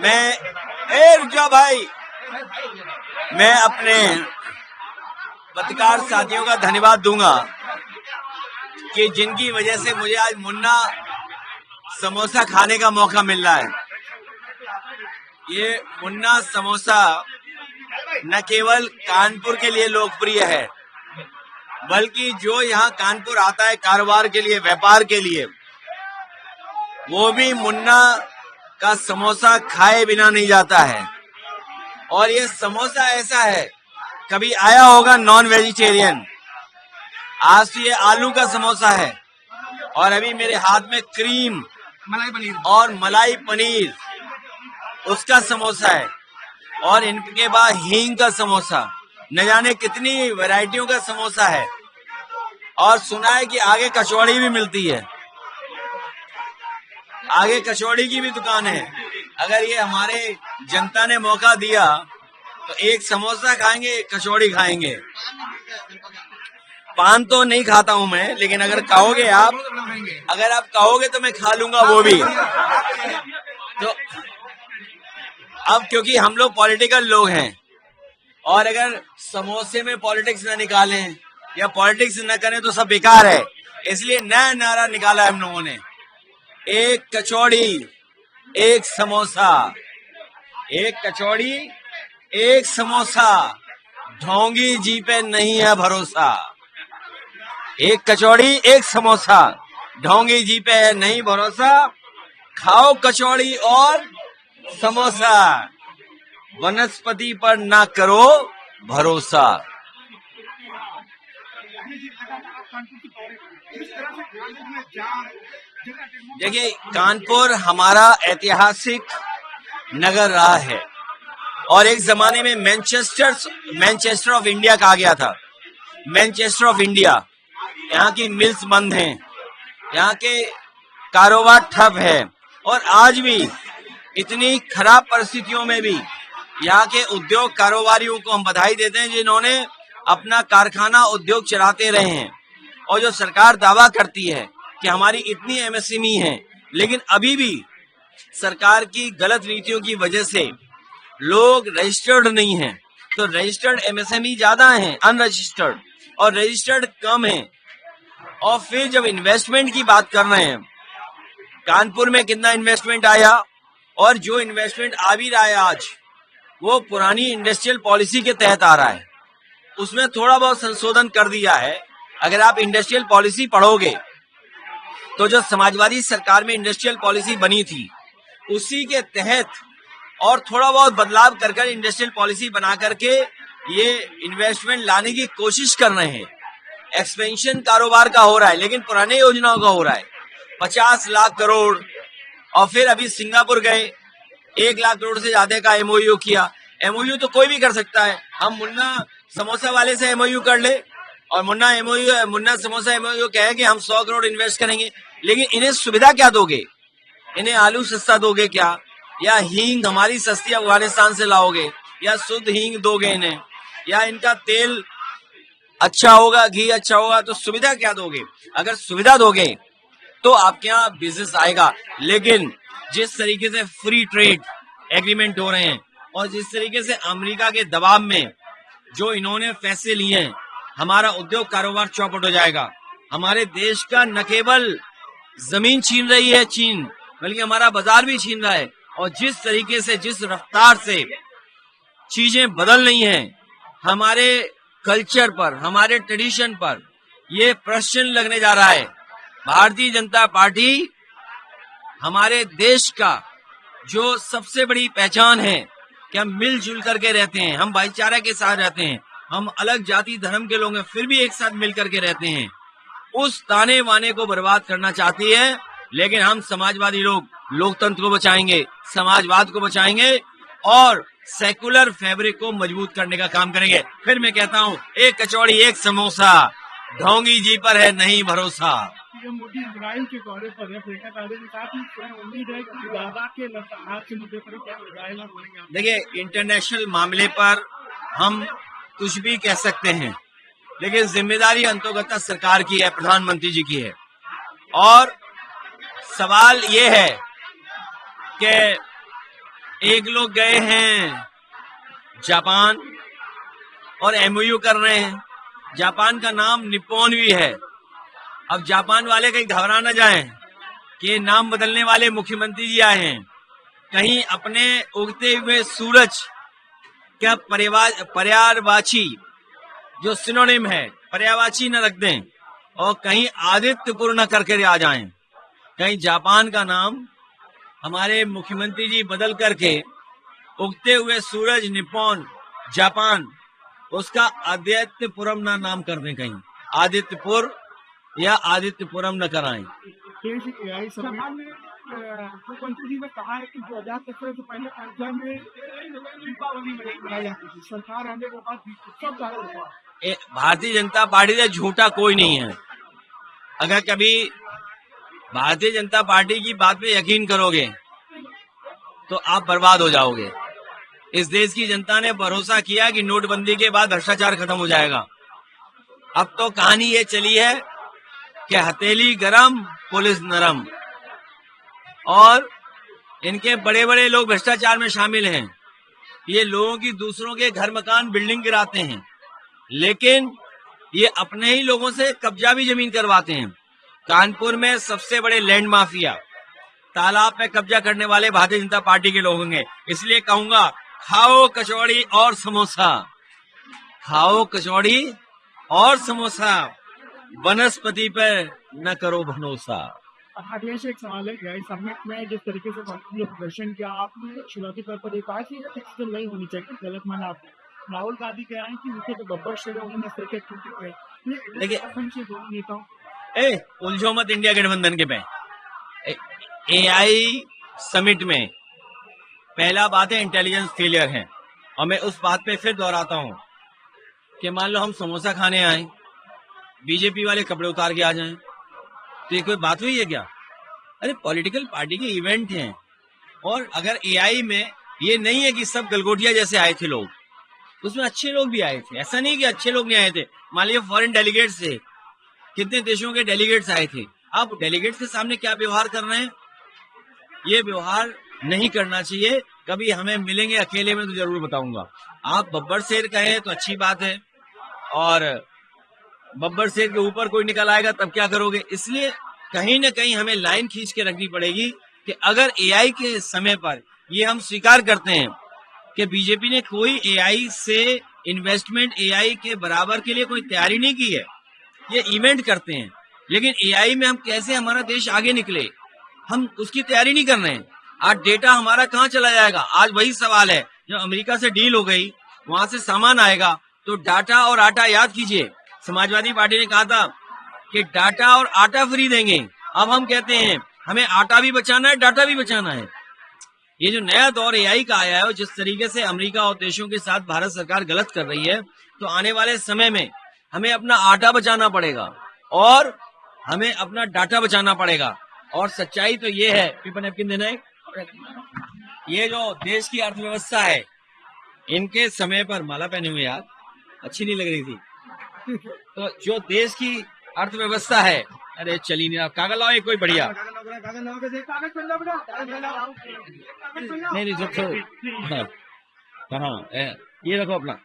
रुक जाओ भाई। मैं अपने पत्रकार साथियों का धन्यवाद दूंगा कि जिनकी वजह से मुझे आज मुन्ना समोसा खाने का मौका मिल रहा है। ये मुन्ना समोसा न केवल कानपुर के लिए लोकप्रिय है, बल्कि जो यहाँ कानपुर आता है कारोबार के लिए, व्यापार के लिए, वो भी मुन्ना का समोसा खाए बिना नहीं जाता है। और ये समोसा ऐसा है, कभी आया होगा नॉन वेजिटेरियन, आज तो ये आलू का समोसा है और अभी मेरे हाथ में क्रीम मलाई पनीर और मलाई पनीर उसका समोसा है, और इनके बाद हींग का समोसा, न जाने कितनी वैरायटियों का समोसा है। और सुना है कि आगे कचौड़ी भी मिलती है, आगे कचौड़ी की भी दुकान है। अगर ये हमारे जनता ने मौका दिया तो एक समोसा खाएंगे, एक कचौड़ी खाएंगे। पान तो नहीं खाता हूं मैं, लेकिन अगर कहोगे तो मैं खा लूंगा वो भी। तो अब क्योंकि हम लोग पॉलिटिकल लोग हैं, और अगर समोसे में पॉलिटिक्स न निकालें या पॉलिटिक्स न करें तो सब बेकार है। इसलिए नया नारा निकाला हम लोगों ने, एक कचौड़ी एक समोसा, एक कचौड़ी एक समोसा, ढोंगी जी पे नहीं है भरोसा। एक कचौड़ी एक समोसा, ढोंगी जी पे है नहीं भरोसा, खाओ कचौड़ी और समोसा, वनस्पति पर ना करो भरोसा। देखिए, कानपुर हमारा ऐतिहासिक नगर रहा है और एक जमाने में मैनचेस्टर ऑफ इंडिया कहा गया था। मैनचेस्टर ऑफ इंडिया, यहाँ की मिल्स बंद हैं, यहाँ के कारोबार ठप है, और आज भी इतनी खराब परिस्थितियों में भी यहाँ के उद्योग कारोबारियों को हम बधाई देते हैं जिन्होंने अपना कारखाना उद्योग चलाते रहे हैं। और जो सरकार दावा करती है कि हमारी इतनी एमएसएमई है, लेकिन अभी भी सरकार की गलत नीतियों की वजह से लोग रजिस्टर्ड नहीं हैं। तो रजिस्टर्ड एमएसएमई ज्यादा हैं अनरजिस्टर्ड, और रजिस्टर्ड कम है। और फिर जब इन्वेस्टमेंट की बात कर रहे हैं, कानपुर में कितना इन्वेस्टमेंट आया, और जो इन्वेस्टमेंट आ भी रहा है आज, वो पुरानी इंडस्ट्रियल पॉलिसी के तहत आ रहा है। उसमें थोड़ा बहुत संशोधन कर दिया है। अगर आप इंडस्ट्रियल पॉलिसी पढ़ोगे तो जो समाजवादी सरकार में इंडस्ट्रियल पॉलिसी बनी थी, उसी के तहत और थोड़ा बहुत बदलाव कर कर इंडस्ट्रियल पॉलिसी बना करके ये इन्वेस्टमेंट लाने की कोशिश कर रहे हैं। एक्सपेंशन कारोबार का हो रहा है, लेकिन पुराने योजनाओं का हो रहा है। 50 लाख करोड़, और फिर अभी सिंगापुर गए, 1 लाख करोड़ से ज्यादा का एमओयू किया। एमओयू तो कोई भी कर सकता है। हम मुन्ना समोसा वाले से एमओयू कर ले, और मुन्ना समोसा एमओयू कहे कि हम 100 करोड़ इन्वेस्ट करेंगे, लेकिन इन्हें सुविधा क्या दोगे? इन्हें आलू सस्ता दोगे क्या, या हींग हमारी सस्ती अफगानिस्तान से लाओगे, या शुद्ध हींग दोगे इन्हें, या इनका तेल अच्छा होगा, घी अच्छा होगा, तो सुविधा क्या दोगे? अगर सुविधा दोगे तो आपके यहाँ बिजनेस आएगा। लेकिन जिस तरीके से फ्री ट्रेड एग्रीमेंट हो रहे हैं और जिस तरीके से अमेरिका के दबाव में जो इन्होंने फैसले लिए हैं, हमारा उद्योग कारोबार चौपट हो जाएगा। हमारे देश का न केवल जमीन छीन रही है चीन, बल्कि हमारा बाजार भी छीन रहा है। और जिस तरीके से, जिस रफ्तार से चीजें बदल रही हैं, हमारे कल्चर पर, हमारे ट्रेडिशन पर ये प्रश्न लगने जा रहा है। भारतीय जनता पार्टी हमारे देश का जो सबसे बड़ी पहचान है कि हम मिलजुल करके रहते हैं, हम भाईचारा के साथ रहते हैं, हम अलग जाति धर्म के लोग हैं फिर भी एक साथ मिल करके रहते हैं, उस ताने वाने को बर्बाद करना चाहती है। लेकिन हम समाजवादी लोग लोकतंत्र को बचाएंगे, समाजवाद को बचाएंगे और सेकुलर फैब्रिक को मजबूत करने का काम करेंगे। फिर मैं कहता हूँ, एक कचौड़ी एक समोसा, ढोंगी जी पर है नहीं भरोसा। मोदी इजराइल के दौरे पर है, अफ्रीका दौरे के साथ ही उम्मीद है कि गाजा के लद्दाख के मुद्दे पर क्या इजराइल और बोलेंगे? देखिए, इंटरनेशनल मामले पर हम कुछ भी कह सकते हैं, लेकिन जिम्मेदारी अंतोगत सरकार की है, प्रधानमंत्री जी की है। और सवाल ये है कि एक लोग गए हैं जापान और एमओयू कर रहे हैं। जापान का नाम निप्पॉन भी है। अब जापान वाले कहीं घबरा न जाएं कि नाम बदलने वाले मुख्यमंत्री जी आए हैं, कहीं अपने उगते हुए सूरज क्या पर्यायवाची जो सिनोनिम है पर्यायवाची न रख दें और कहीं आदित्यपुर न करके आ जाएं। कहीं जापान का नाम हमारे मुख्यमंत्री जी बदल करके उगते हुए सूरज निप्पॉन जापान उसका आदित्यपुरम ना नाम कर दें, कहीं आदित्यपुर या आदित्यपुरम न कराएं। देश एआई समिट में मुख्यमंत्री जी ने कहा है कि 2017 से पहले अयोध्या में दीपावली मनाई जाती थी, सरकार आने के बाद सब गायब हुआ। भारतीय जनता पार्टी से झूठा कोई नहीं है। अगर कभी भारतीय जनता पार्टी की बात पे यकीन करोगे तो आप बर्बाद हो जाओगे। इस देश की जनता ने भरोसा किया कि नोटबंदी के बाद भ्रष्टाचार खत्म हो जाएगा। अब तो कहानी ये चली है कि हथेली गरम पुलिस नरम, और इनके बड़े बड़े लोग भ्रष्टाचार में शामिल हैं। ये लोगों की दूसरों के घर मकान बिल्डिंग गिराते हैं, लेकिन ये अपने ही लोगों से कब्जा भी जमीन करवाते हैं। कानपुर में सबसे बड़े लैंड माफिया तालाब पे कब्जा करने वाले भारतीय जनता पार्टी के लोग होंगे। इसलिए कहूंगा खाओ कचौड़ी और समोसा, खाओ कचौड़ी और समोसा, वनस्पति पर न करो भरोसा। आगे से एक सवाल है एआई समिट में जिस तरीके से कांग्रेस ने प्रदर्शन किया, आपने शुरुआती तौर पर ये कहा कि ये नहीं होनी चाहिए, गलत माना आपने। राहुल गांधी कह रहे हैं कि उनके जो गब्बर शेर है उन्होंने क्रिकेट टूटे हुए। देखिए दोनों नेताओं उलझो मत इंडिया गठबंधन के पे। एआई समिट में पहला बात है इंटेलिजेंस फेलियर है, और मैं उस बात पे फिर दोहराता हूं कि मान लो हम समोसा खाने आए, बीजेपी वाले कपड़े उतार के आ जाएं, तो ये कोई बात हुई है क्या? अरे पॉलिटिकल पार्टी के इवेंट हैं, और अगर एआई में ये नहीं है कि सब गलगोटिया जैसे आए थे लोग, उसमें अच्छे लोग भी आए थे। ऐसा नहीं कि अच्छे लोग नहीं आए थे। मान लीजिए फॉरेन डेलीगेट्स थे, कितने देशों के डेलीगेट्स आए थे। आप डेलीगेट्स के सामने क्या व्यवहार कर रहे हैं? ये व्यवहार नहीं करना चाहिए। कभी हमें मिलेंगे अकेले में तो जरूर बताऊंगा। आप बब्बर शेर कहें तो अच्छी बात है, और बब्बर शेर के ऊपर कोई निकल आएगा तब क्या करोगे? इसलिए कहीं ना कहीं हमें लाइन खींच के रखनी पड़ेगी कि अगर एआई के समय पर ये हम स्वीकार करते हैं कि बीजेपी ने कोई एआई से इन्वेस्टमेंट एआई के बराबर के लिए कोई तैयारी नहीं की है, ये इवेंट करते हैं, लेकिन एआई में हम कैसे हमारा देश आगे निकले, हम उसकी तैयारी नहीं कर रहे हैं। आज डेटा हमारा कहाँ चला जाएगा? आज वही सवाल है। जब अमेरिका से डील हो गई, वहां से सामान आएगा, तो डाटा और आटा याद कीजिए, समाजवादी पार्टी ने कहा था कि डाटा और आटा फ्री देंगे। अब हम कहते हैं हमें आटा भी बचाना है, डाटा भी बचाना है। ये जो नया दौर एआई का आया है, और जिस तरीके से अमेरिका और देशों के साथ भारत सरकार गलत कर रही है, तो आने वाले समय में हमें अपना आटा बचाना पड़ेगा और हमें अपना डाटा बचाना पड़ेगा। और सच्चाई तो ये है, पेपर नैपकिन देना है, ये जो देश की अर्थव्यवस्था है, इनके समय पर माला पहने हुए यार अच्छी नहीं लग रही थी, तो जो देश की अर्थव्यवस्था है, अरे चली नहीं, कागज लाओ एक कोई बढ़िया, नहीं कहाँ ये रखो अपना।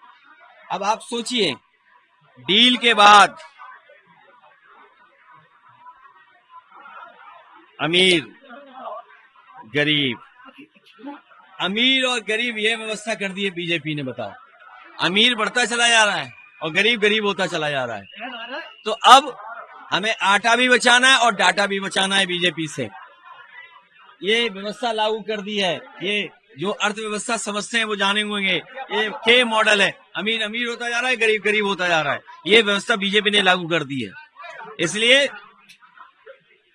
अब आप सोचिए, डील के बाद अमीर गरीब, अमीर और गरीब, ये व्यवस्था कर दी है बीजेपी ने। बताओ, अमीर बढ़ता चला जा रहा है और गरीब गरीब होता चला जा रहा है। तो अब हमें आटा भी बचाना है और डाटा भी बचाना है बीजेपी से। ये व्यवस्था लागू कर दी है। ये जो अर्थव्यवस्था समझते हैं वो जाने होंगे, ये के मॉडल है, अमीर अमीर होता जा रहा है, गरीब गरीब होता जा रहा है। ये व्यवस्था बीजेपी ने लागू कर दी है। इसलिए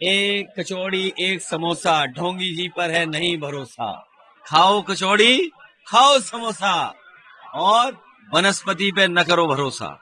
एक कचौड़ी एक समोसा, ढोंगी जी पर है नहीं भरोसा। खाओ कचौड़ी, खाओ समोसा, और वनस्पति पे न करो भरोसा।